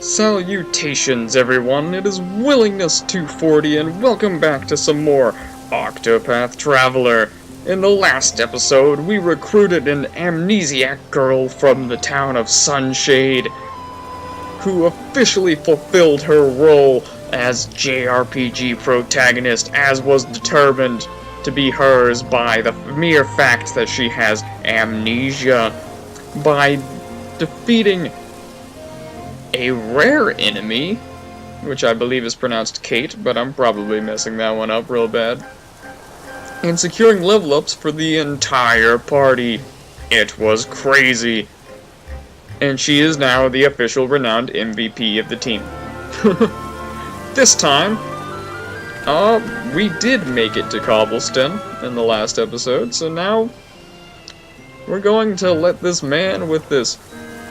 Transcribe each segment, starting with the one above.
Salutations everyone, it is Willingness240 and welcome back to some more Octopath Traveler. In the last episode, we recruited an amnesiac girl from the town of Sunshade, who officially fulfilled her role as JRPG protagonist, as was determined to be hers by the mere fact that she has amnesia, by defeating a rare enemy, which I believe is pronounced Kate, but I'm probably messing that one up real bad, and securing level ups for the entire party. It was crazy. And she is now the official renowned MVP of the team. This time, we did make it to Cobblestone in the last episode, so now we're going to let this man with this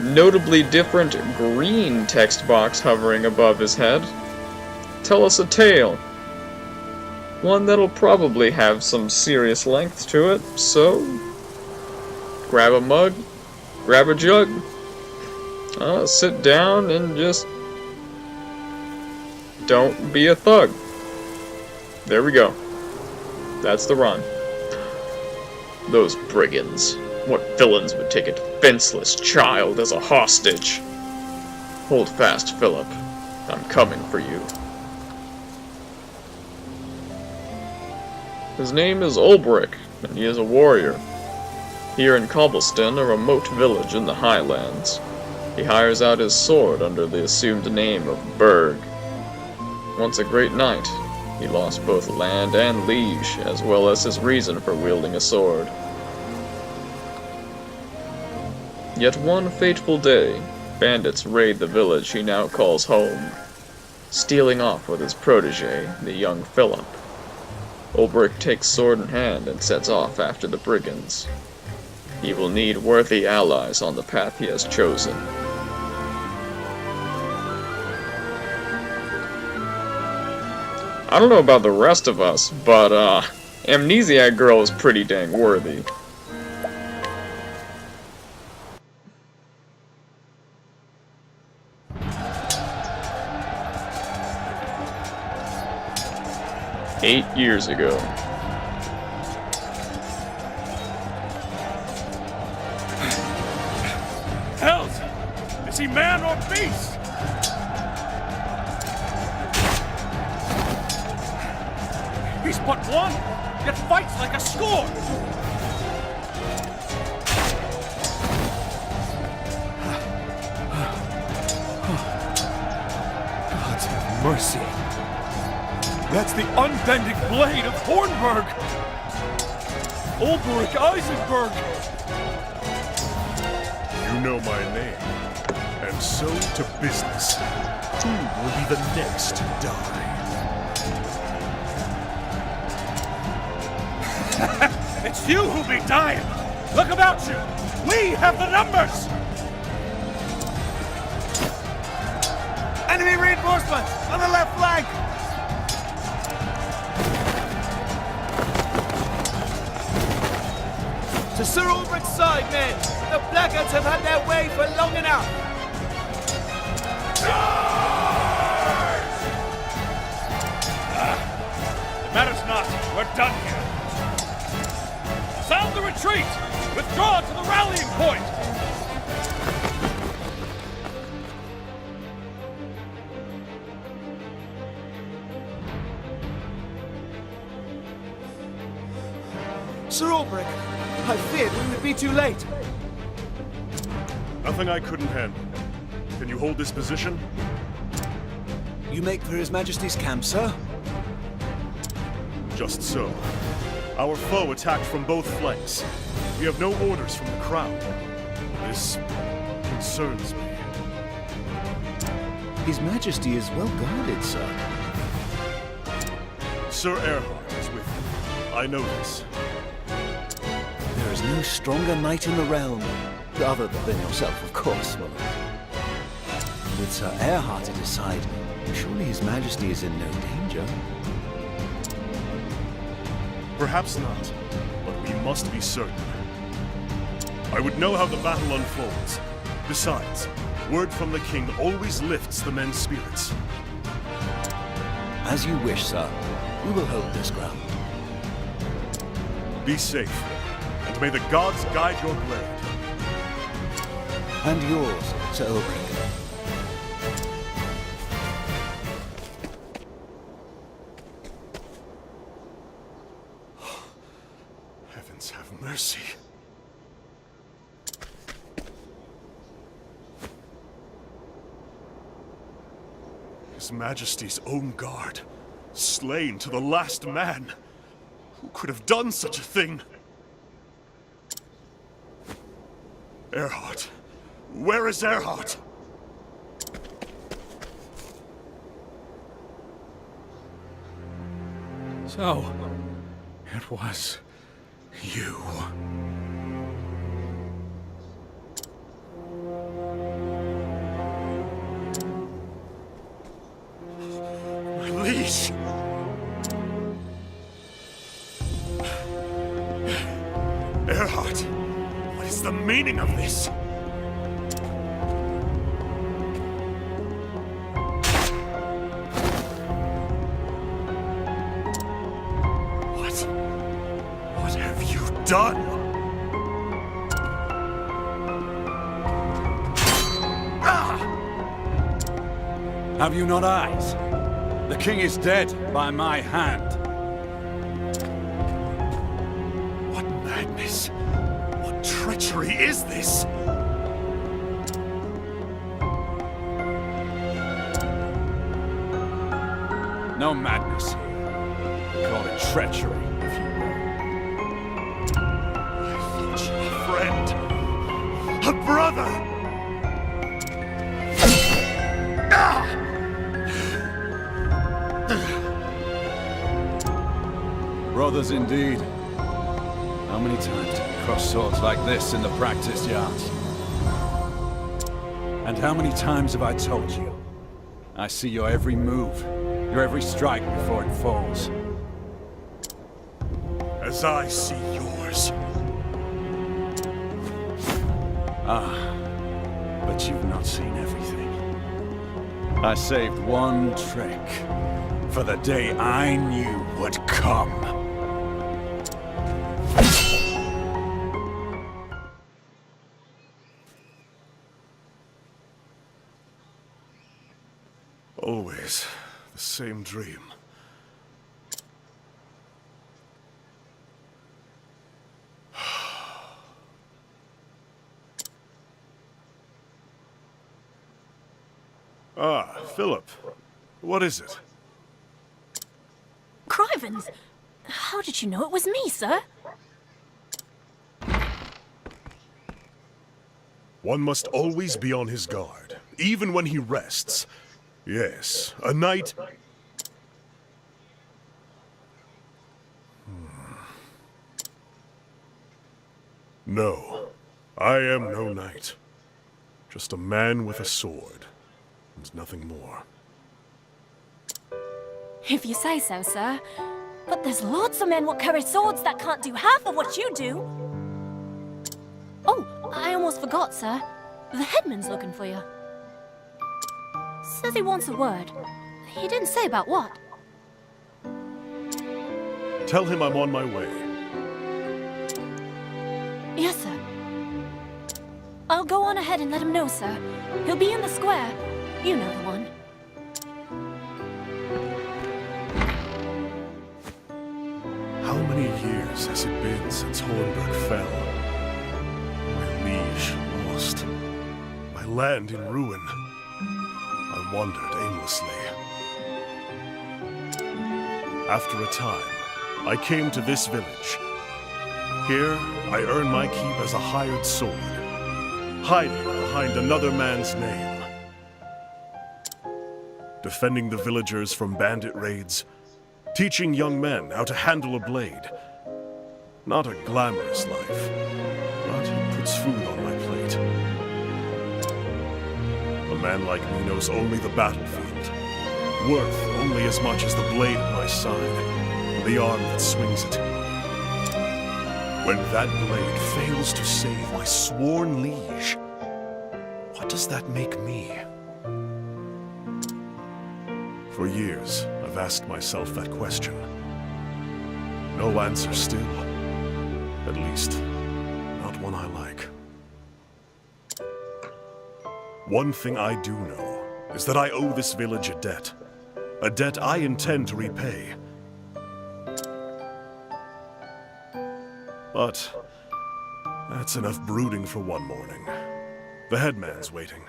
notably different green text box hovering above his head tell us a tale. One that'll probably have some serious length to it, so grab a mug, grab a jug, sit down and just don't be a thug. There we go. That's the run. Those brigands. What villains would take a defenseless child as a hostage? Hold fast, Philip. I'm coming for you. His name is Olberic, and he is a warrior. Here in Cobblestone, a remote village in the Highlands, he hires out his sword under the assumed name of Berg. Once a great knight, he lost both land and liege, as well as his reason for wielding a sword. Yet one fateful day, bandits raid the village he now calls home, stealing off with his protege, the young Philip. Olberic takes sword in hand and sets off after the brigands. He will need worthy allies on the path he has chosen. I don't know about the rest of us, but Amnesiac Girl is pretty dang worthy. "8 years ago. Hells! Is he man or beast? He's but one, yet fights like a score! God have mercy. That's the Unbending blade of Hornburg! Olberic Eisenberg! You know my name, and so to business. Who will be the next to die? It's you who'll be dying! Look about you! We have the numbers! Enemy reinforcements on the left flank! To Sir Olberic's side, men! The Blackguards have had their way for long enough! It matters not. We're done here. Sound the retreat! Withdraw to the rallying point! Sir Olberic, I feared we would be too late. Nothing I couldn't handle. Can you hold this position? You make for His Majesty's camp, sir? Just so. Our foe attacked from both flanks. We have no orders from the crown. This concerns me. His Majesty is well guarded, sir. Sir Erhard is with him. I know this. There is no stronger knight in the realm, other than yourself, of course. Well, with Sir Erhard at his side, surely His Majesty is in no danger. Perhaps not, but we must be certain. I would know how the battle unfolds. Besides, Word from the king always lifts the men's spirits. As you wish, sir. We will hold this ground. Be safe, and may the gods guide your blade. And yours, Sir Olberic. Heavens have mercy. His Majesty's own guard, slain to the last man. Who could have done such a thing? Erhardt. Where is Erhardt? So, it was you. My liege! Erhardt, what is the meaning of this? What have you done? Have you not eyes? The king is dead by my hand. What madness? What treachery is this? No madness here. Call it treachery, if you will. I thought you a friend. A brother! Brothers indeed. How many times did we cross swords like this in the practice yards? And how many times have I told you? I see your every move, your every strike before it falls. As I see yours. But you've not seen everything. I saved one trick for the day I knew would come. Always the same dream. Philip. What is it? Crivens! How did you know it was me, sir? One must always be on his guard, even when he rests. Yes, a knight... No, I am no knight. Just a man with a sword, and nothing more. If you say so, sir. But there's lots of men what carry swords that can't do half of what you do. Oh, I almost forgot, sir. The headman's looking for you. Says he wants a word. He didn't say about what. Tell him I'm on my way. Yes, sir. I'll go on ahead and let him know, sir. He'll be in the square. You know the one. How many years has it been since Olberic fell? My liege lost. My land in ruin. I wandered aimlessly. After a time, I came to this village. Here, I earn my keep as a hired sword, hiding behind another man's name. Defending the villagers from bandit raids, teaching young men how to handle a blade. Not a glamorous life, but it puts food on my plate. A man like me knows only the battlefield, worth only as much as the blade at my side, and the arm that swings it. When that blade fails to save my sworn liege, what does that make me? For years, I've asked myself that question. No answer still. At least, not one I like. One thing I do know is that I owe this village a debt. A debt I intend to repay. But that's enough brooding for one morning. The headman's waiting.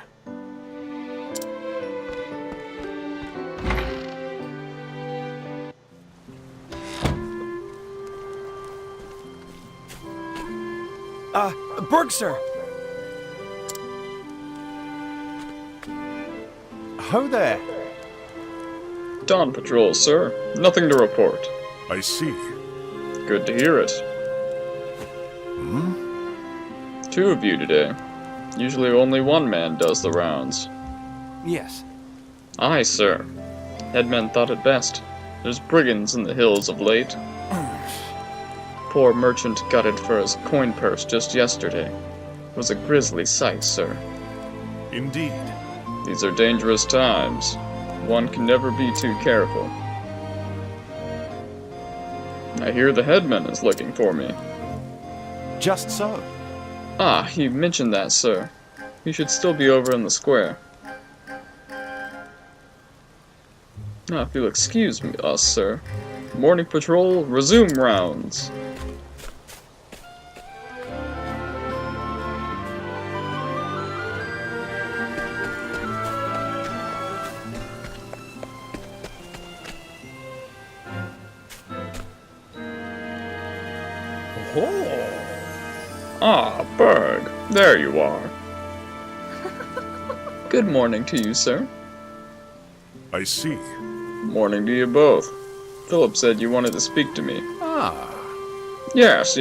Berg, sir! Ho there! Dawn patrol, sir. Nothing to report. I see. Good to hear it. Two of you today. Usually only one man does the rounds. Yes. Aye, sir. Headman thought it best. There's brigands in the hills of late. Poor merchant gutted for his coin purse just yesterday. It was a grisly sight, sir. Indeed. These are dangerous times. One can never be too careful. I hear the headman is looking for me. Just so. Ah, he mentioned that, sir. He should still be over in the square. Now, if you'll excuse me, us, sir. Morning patrol, resume rounds. Ah, Berg, there you are. Good morning to you, sir. I see. Morning to you both. Philip said you wanted to speak to me. Ah. Yes,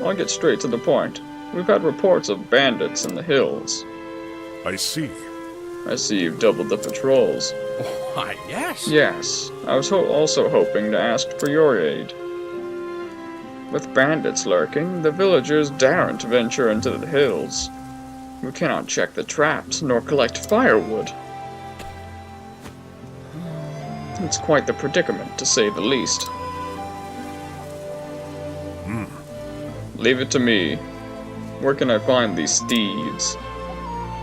I'll get straight to the point. We've had reports of bandits in the hills. I see. I see you've doubled the patrols. Why, yes. Yes, I was also hoping to ask for your aid. With bandits lurking, the villagers daren't venture into the hills. We cannot check the traps, nor collect firewood. It's quite the predicament, to say the least. Leave it to me. Where can I find these thieves?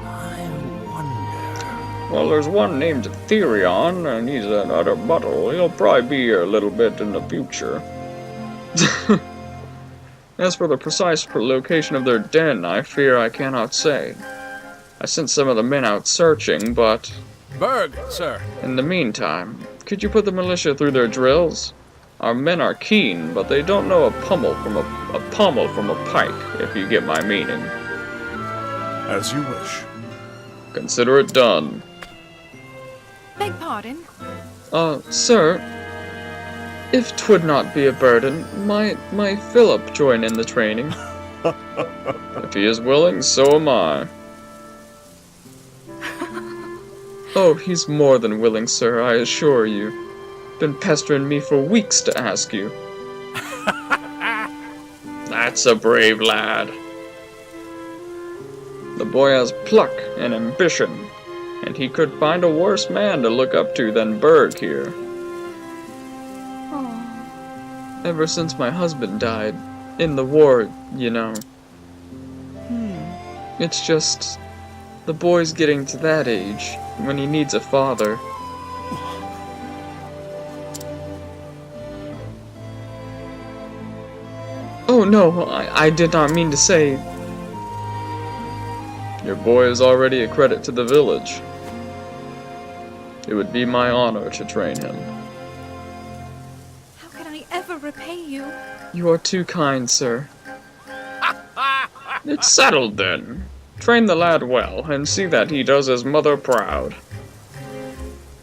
I wonder... Well, there's one named Therion, and he's an utter muddle. He'll probably be here a little bit in the future. As for the precise location of their den, I fear I cannot say. I sent some of the men out searching, but... Berg, sir. In the meantime, could you put the militia through their drills? Our men are keen, but they don't know a pommel from a pike, if you get my meaning. As you wish. Consider it done. Beg pardon? Sir, if 'twould not be a burden, might Philip join in the training? If he is willing, so am I. Oh, he's more than willing, sir, I assure you. Been pestering me for weeks to ask you. That's a brave lad. The boy has pluck and ambition, and he could find a worse man to look up to than Berg here. Oh. Ever since my husband died, in the war, you know. It's just, the boy's getting to that age, when he needs a father. Oh no, I did not mean to say... Your boy is already a credit to the village. It would be my honor to train him. How can I ever repay you? You are too kind, sir. It's settled then. Train the lad well, and see that he does his mother proud.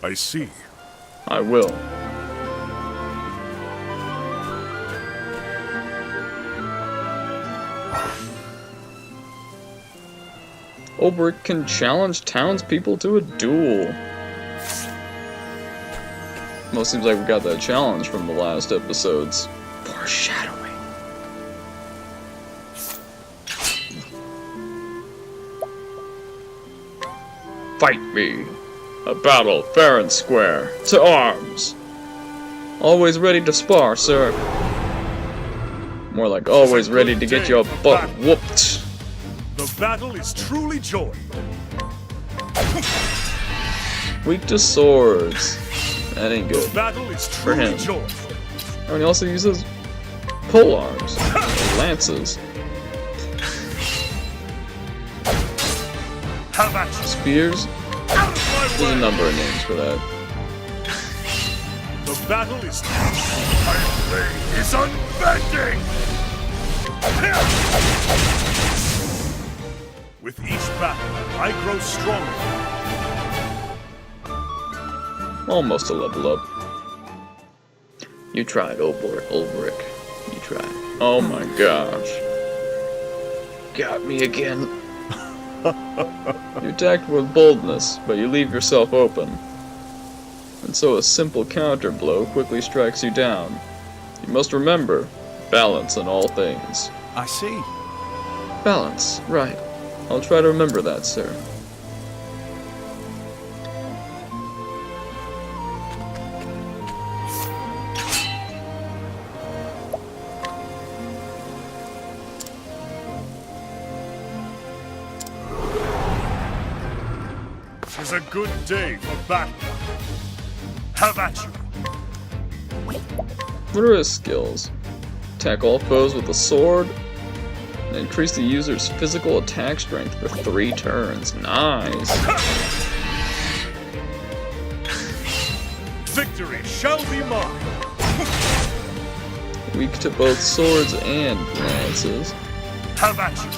I see. I will. Olberic can challenge townspeople to a duel. Well, seems like we got that challenge from the last episodes. Foreshadowing. fight me. A battle fair and square. To arms. Always ready to spar, sir. More like always ready to get your butt whooped. The battle is truly joined. Weak to swords. That ain't The good. battle is For truly him. joined. And he also uses pole arms. Lances. Have at you. Spears. Out of my There's a way. number of names for that. The battle is. My blade is unbending. With each battle, I grow stronger. Almost a level up. You tried, Olberic. You tried. Oh my gosh. Got me again. You attacked with boldness, but you leave yourself open. And so a simple counter blow quickly strikes you down. You must remember, balance in all things. I see. Balance, right. I'll try to remember that, sir. Tis a good day for battle. Have at you. What are his skills? Attack all foes with a sword, and increase the user's physical attack strength for 3 turns. Nice. Victory shall be mine. Weak to both swords and lances. Have at you.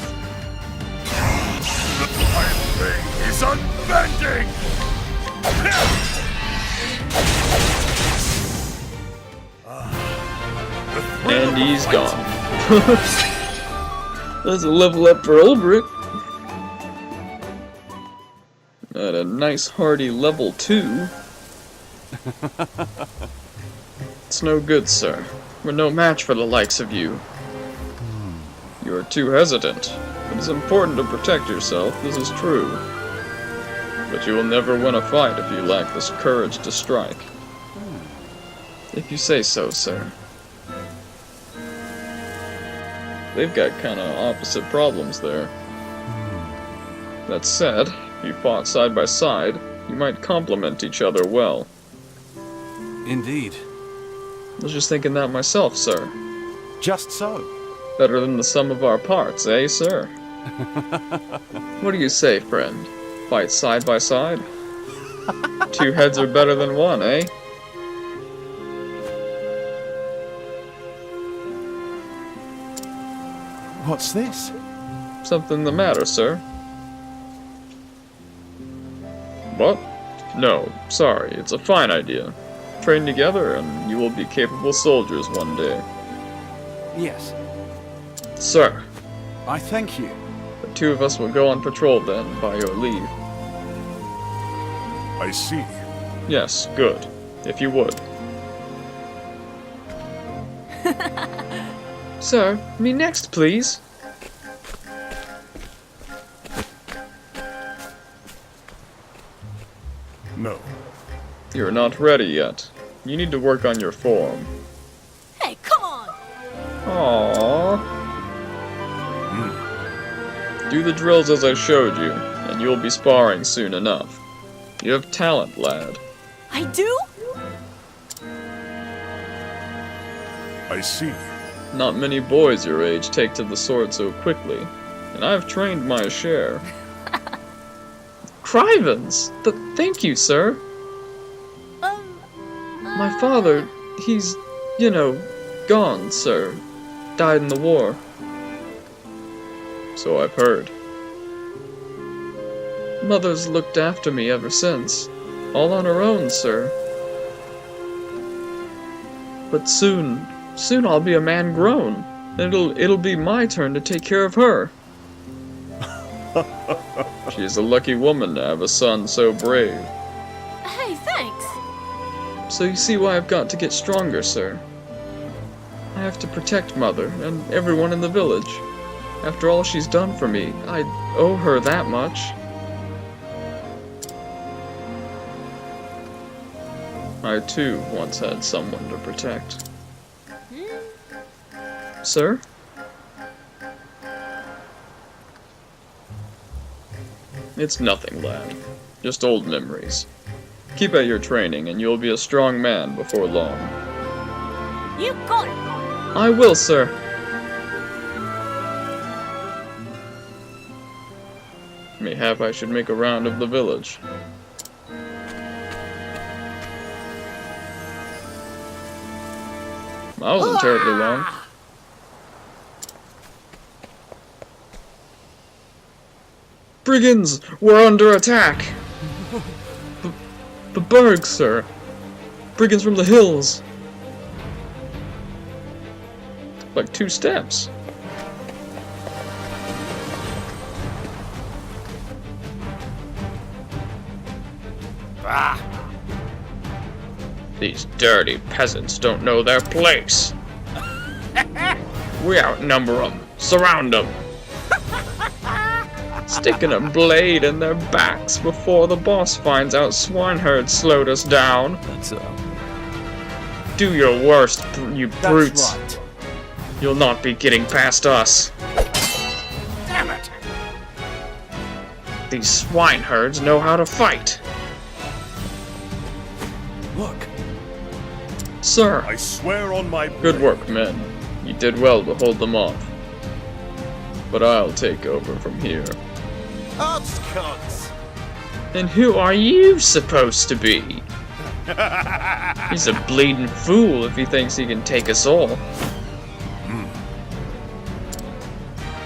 My blade is unbending. And he's gone. That's a level up for Olberic. At a nice hearty level 2. It's no good, sir. We're no match for the likes of you. You are too hesitant. It is important to protect yourself, this is true. But you will never win a fight if you lack this courage to strike. If you say so, sir. They've got kinda opposite problems there. That said, if you fought side by side, you might complement each other well. Indeed. I was just thinking that myself, sir. Just so. Better than the sum of our parts, eh, sir? What do you say, friend? Fight side by side? 2 heads are better than 1, eh? What's this? Something the matter, sir? What? No, sorry, it's a fine idea. Train together and you will be capable soldiers one day. Yes. Sir, I thank you. the 2 of us will go on patrol then, by your leave. I see. Yes, good. If you would. Sir, me next, please. No. You're not ready yet. You need to work on your form. Hey, come on! Aww. Do the drills as I showed you, and you'll be sparring soon enough. You have talent, lad. I do? I see. Not many boys your age take to the sword so quickly, and I've trained my share. Crivens! Thank you, sir. My father, he's, you know, gone, sir. Died in the war. So I've heard. Mother's looked after me ever since. All on her own, sir. But soon I'll be a man grown. And it'll be my turn to take care of her. She's a lucky woman to have a son so brave. Hey, thanks. So you see why I've got to get stronger, sir. I have to protect Mother and everyone in the village. After all she's done for me, I owe her that much. I too once had someone to protect. Sir? It's nothing, lad. Just old memories. Keep at your training, and you'll be a strong man before long. You got it! I will, sir. Mayhap I should make a round of the village. That wasn't terribly long. Brigands! We're under attack! The Berg, sir. Brigands from the hills. Like 2 steps. Ah! These dirty peasants don't know their place. We outnumber them. Surround them. Sticking a blade in their backs before the boss finds out swineherd slowed us down. That's Do your worst, you brutes. right. You'll not be getting past us. Damn it! These swineherds know how to fight. Look. Sir, I swear on my good work, men. You did well to hold them off. But I'll take over from here. Outcuts! And who are you supposed to be? He's a bleeding fool if he thinks he can take us all.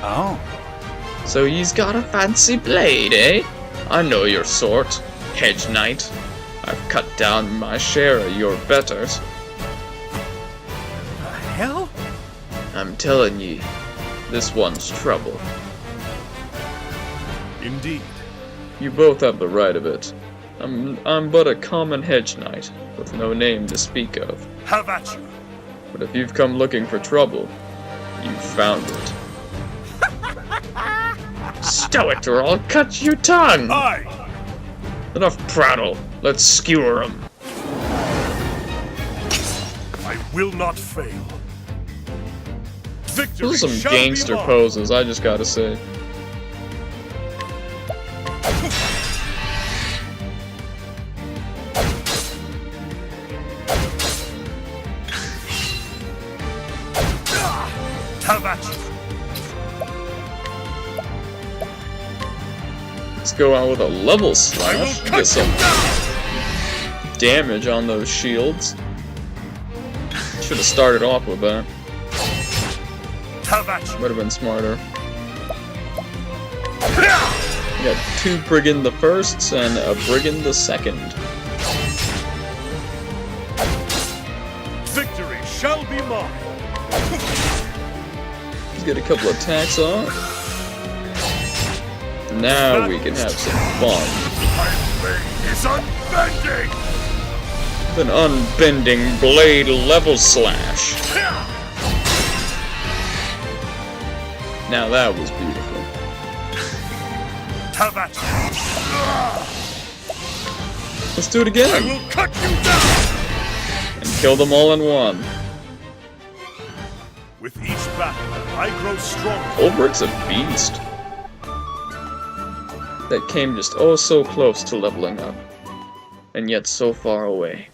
Oh. So he's got a fancy blade, eh? I know your sort, hedge knight. I've cut down my share of your betters. The hell? I'm telling ye, this one's trouble. Indeed. You both have the right of it. I'm but a common hedge knight, with no name to speak of. Have at you. But if you've come looking for trouble, you've found it. Stow it or I'll cut your tongue! Aye! Enough prattle, let's skewer him. I will not fail. Victory Those are some shall be gangster mine. poses, I just gotta say. Have at you. Let's go out with a level I will slash. cut Get some you down. damage on those shields. Should have started off with that. Have at you. Would have been smarter. We got 2 Brigand the Firsts and a Brigand the Second. Victory shall be mine. Let's get a couple attacks off. Now we can have some fun. My blade is unbending. An unbending blade level slash. Now that was beautiful. Have at you. Let's do it I again will cut you down. and kill them all in one. With each battle, I grow stronger. Olberic's a beast. That came just oh so close to leveling up, and yet so far away.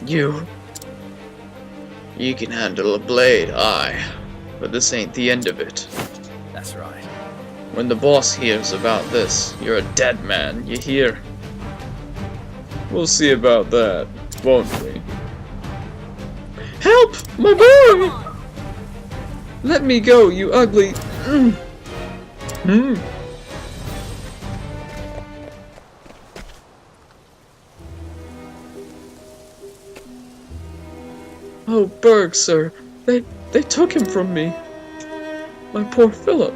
You can handle a blade, aye, but this ain't the end of it. That's right. When the boss hears about this, you're a dead man, you hear? We'll see about that, won't we? Help! My boy! Let me go, you ugly... Oh, Berg, sir. They took him from me. My poor Philip.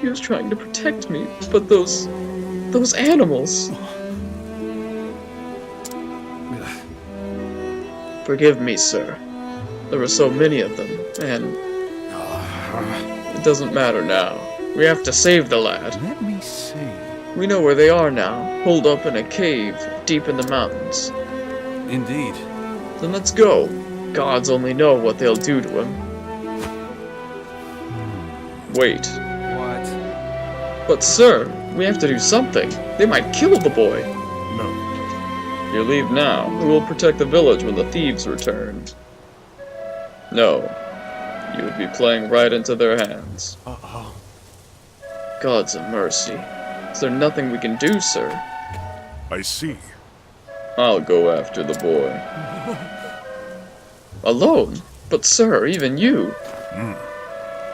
He was trying to protect me, but those animals. Forgive me, sir. There were so many of them, and it doesn't matter now. We have to save the lad. Let me see. We know where they are now, holed up in a cave deep in the mountains. Indeed. Then let's go. Gods only know what they'll do to him. Wait. What? But sir, we have to do something. They might kill the boy. No. You leave now. We will protect the village when the thieves return. No. You would be playing right into their hands. Uh-oh. Gods of mercy. Is there nothing we can do, sir? I see. I'll go after the boy. Alone? But sir, even you.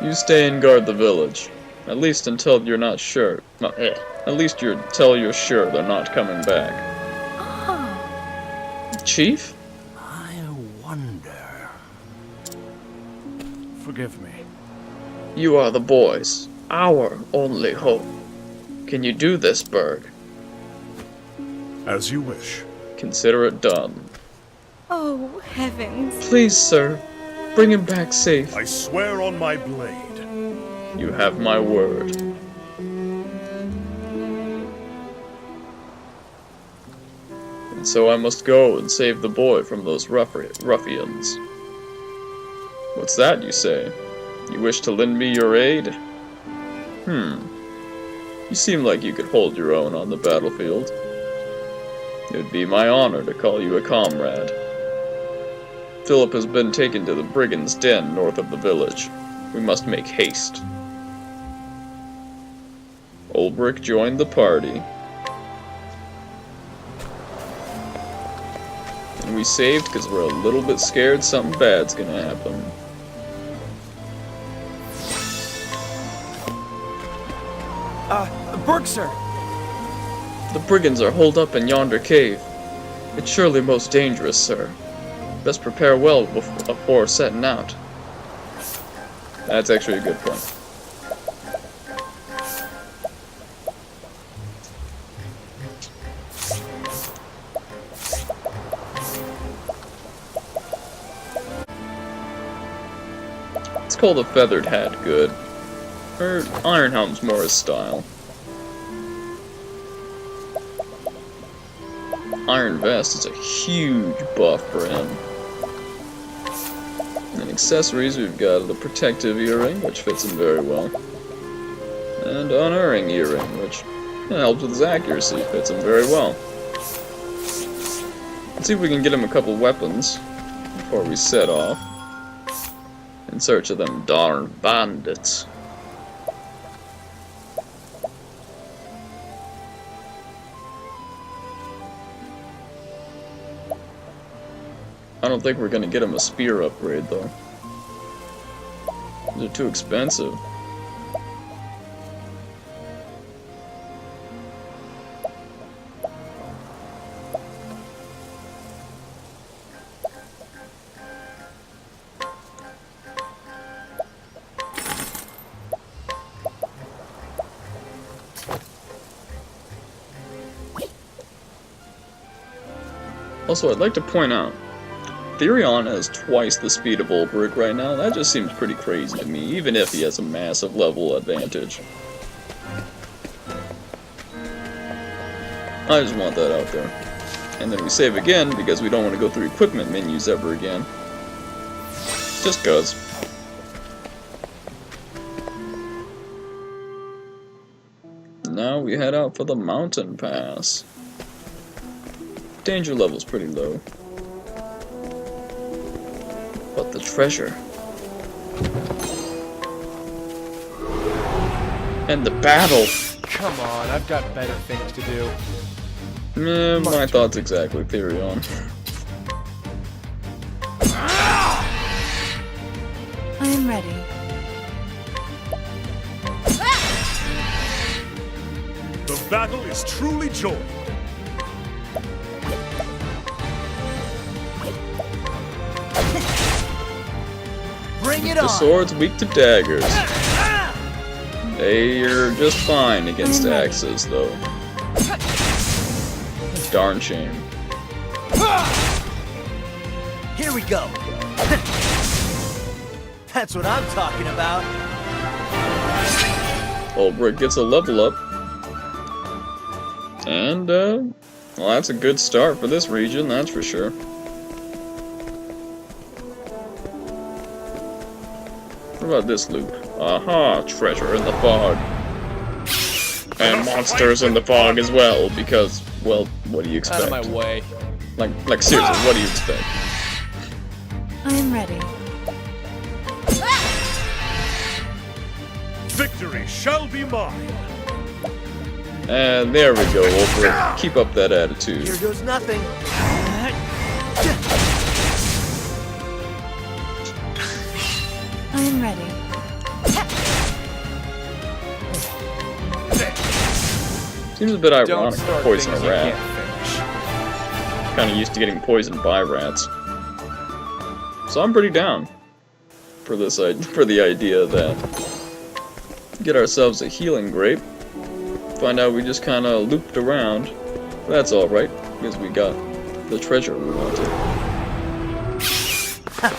You stay and guard the village. At least until you're not sure. At least until you're sure they're not coming back. Chief? I wonder. Forgive me. You are the boys. Our only hope. Can you do this, Berg? As you wish. Consider it done. Oh, heavens. Please, sir. Bring him back safe. I swear on my blade. You have my word. And so I must go and save the boy from those ruffians. What's that, you say? You wish to lend me your aid? You seem like you could hold your own on the battlefield. It would be my honor to call you a comrade. Philip has been taken to the brigand's den north of the village. We must make haste. Olberic joined the party. And we saved because we're a little bit scared something bad's gonna happen. Berg, sir! The brigands are holed up in yonder cave. It's surely most dangerous, sir. Best prepare well before setting out. That's actually a good point. It's called a feathered hat good. Or iron helm's more his style. Iron vest is a huge buff for him. And accessories, we've got the protective earring, which fits him very well. And unerring earring, which helps with his accuracy, fits him very well. Let's see if we can get him a couple weapons before we set off in search of them darn bandits. I don't think we're gonna get him a spear upgrade though. They're too expensive. Also, I'd like to point out, Therion has twice the speed of Olberic right now. That just seems pretty crazy to me, even if he has a massive level advantage. I just want that out there. And then we save again, because we don't want to go through equipment menus ever again. Just cuz. Now we head out for the mountain pass. Danger level's pretty low. But the treasure. And the battle. Come on, I've got better things to do. My thoughts exactly, Therion. I am ready. The battle is truly joined. Bring it The on! sword's weak to daggers. They're just fine against axes, though. Darn shame. Here we go! That's what I'm talking about! Olberic gets a level up. And, well, that's a good start for this region, that's for sure. What about this loop? Aha, treasure in the fog. And monsters in the fog as well, because, well, what do you expect? Out of my way. Like seriously, what do you expect? I am ready. Victory shall be mine. And there we go, Olberic. Keep up that attitude. Here goes nothing. I am ready. Seems a bit Don't ironic start to poison a things you rat. can't finish. Kinda used to getting poisoned by rats. So I'm pretty down for this for the idea that get ourselves a healing grape. Find out we just kinda looped around. That's alright, because we got the treasure we wanted.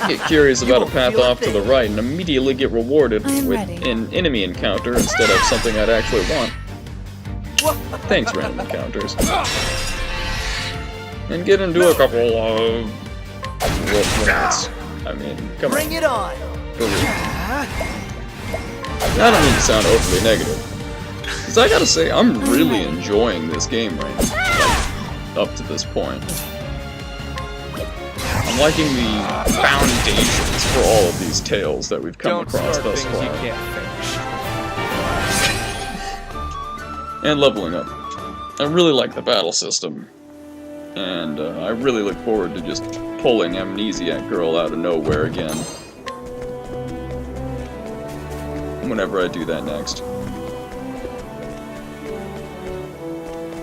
Get curious about a path off to the right and immediately get rewarded I'm with ready. an enemy encounter instead of something I'd actually want. Thanks, random encounters. And get into a couple of rats. I mean, come Bring on. it on. For real. I don't mean to sound overly negative. Because I gotta say, I'm really enjoying this game right now. Like, up to this point. I'm liking the foundations for all of these tales that we've come Don't across start thus things you far. can't finish. And leveling up. I really like the battle system. And I really look forward to just pulling Amnesiac Girl out of nowhere again. Whenever I do that next.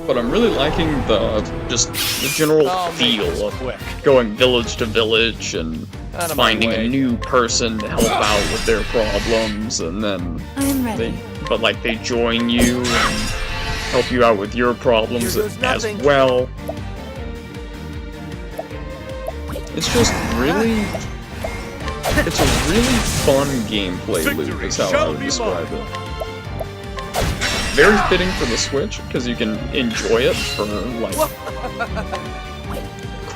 But I'm really liking the general I'll make feel this of quick. going village to village and Out of my finding a way. new person to help out with their problems, and then I am ready. they join you and help you out with your problems Here goes as nothing. well. It's just really, it's a really fun gameplay loop is how I would describe it. Very fitting for the Switch, because you can enjoy it for, like,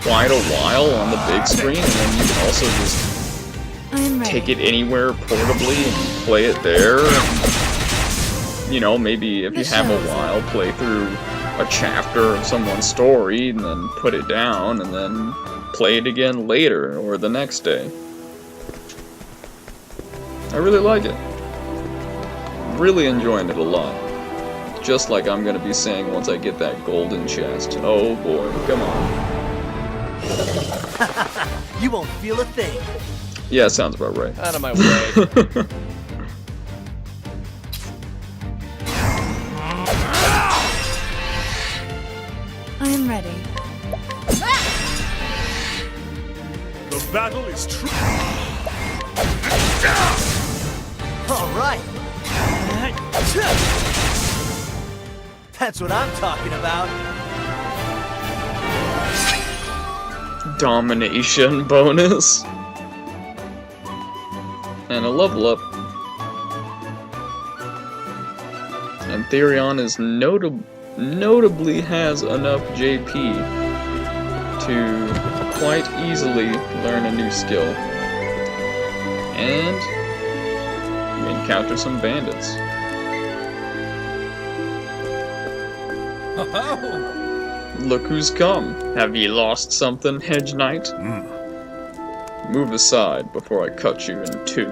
quite a while on the big screen, and then you can also just I am ready. take it anywhere portably and play it there. And, you know, maybe if you have a while, play through a chapter of someone's story, and then put it down, and then play it again later, or the next day. I really like it. Really enjoying it a lot. Just like I'm gonna be saying once I get that golden chest. Oh boy, come on. You won't feel a thing. Yeah, sounds about right. Out of my way. I am ready. The battle is true. All right. That's what I'm talking about. Domination bonus. And a level up. And Therion is notably has enough JP to quite easily learn a new skill. And we encounter some bandits. Look who's come. Have ye lost something, Hedge Knight? Move aside before I cut you in two.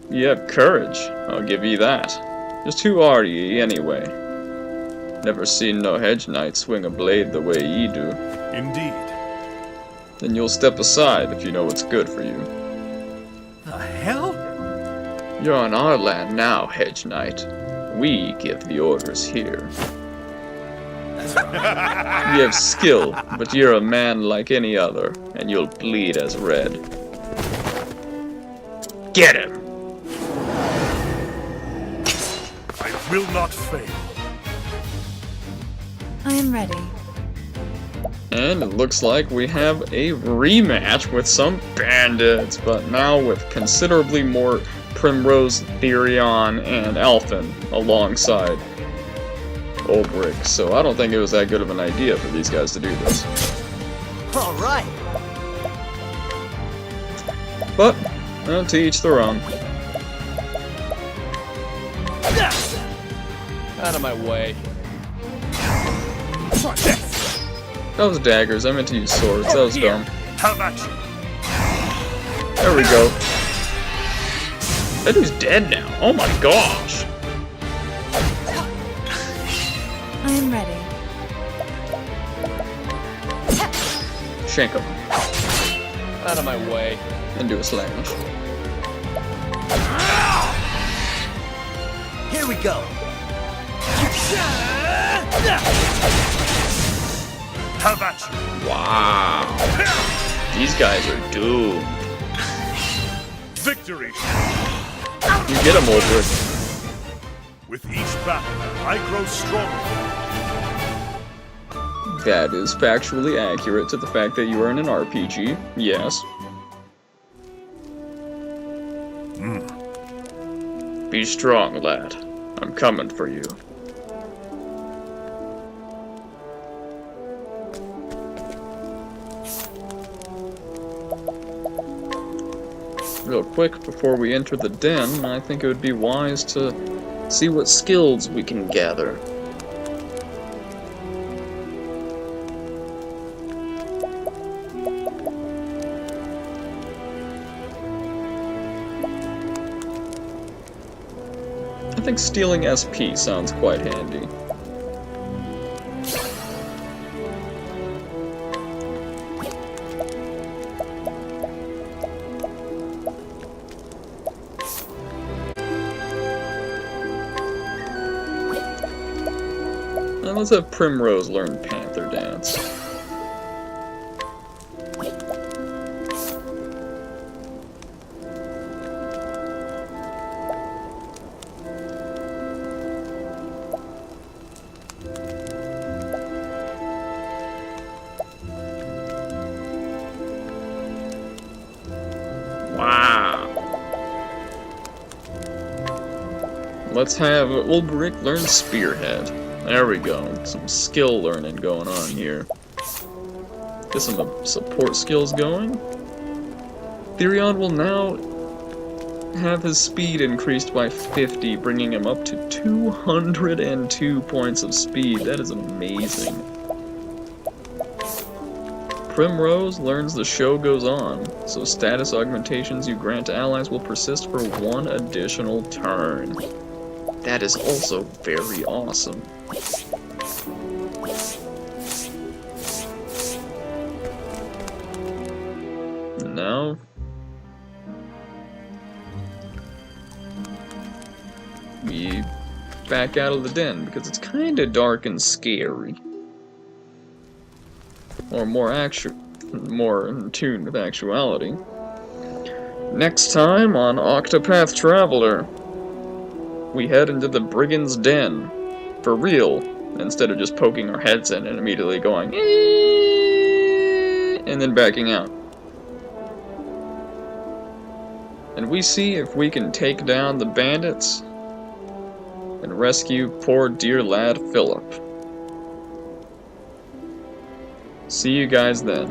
You have courage, I'll give ye that. Just who are ye, anyway? Never seen no Hedge Knight swing a blade the way ye do. Indeed. Then you'll step aside if you know what's good for you. The hell? You're on our land now, Hedge Knight. We give the orders here. You have skill, but you're a man like any other, and you'll bleed as red. Get him! I will not fail. I am ready. And it looks like we have a rematch with some bandits, but now with considerably more Primrose, Therion, and Alphen alongside. Olberic, so I don't think it was that good of an idea for these guys to do this. All right. But, well, to each their own. Out of my way. That was daggers, I meant to use swords, that was dumb. How about you? There we go. That dude's dead now, oh my gosh! I am ready. Shank him, Out of my way. and do a slash. Here we go. How about you? Wow. These guys are doomed. Victory! You get him, Olberic. With each battle, I grow stronger. That is factually accurate to the fact that you are in an RPG, yes. Be strong, lad. I'm coming for you. Real quick, before we enter the den, I think it would be wise to see what skills we can gather. I think stealing SP sounds quite handy. And let's have Primrose learn Panther Dance. Wow. Let's have Olberic learn Spearhead. There we go. Some skill learning going on here. Get some support skills going. Therion will now have his speed increased by 50, bringing him up to 202 points of speed. That is amazing. Primrose learns the show goes on, so status augmentations you grant to allies will persist for 1 additional turn. That is also very awesome. And now, we back out of the den because it's kinda dark and scary. Or more in tune with actuality. Next time on Octopath Traveler, we head into the Brigand's Den. For real, instead of just poking our heads in and immediately going, and then backing out. And we see if we can take down the bandits and rescue poor dear lad Philip. See you guys then.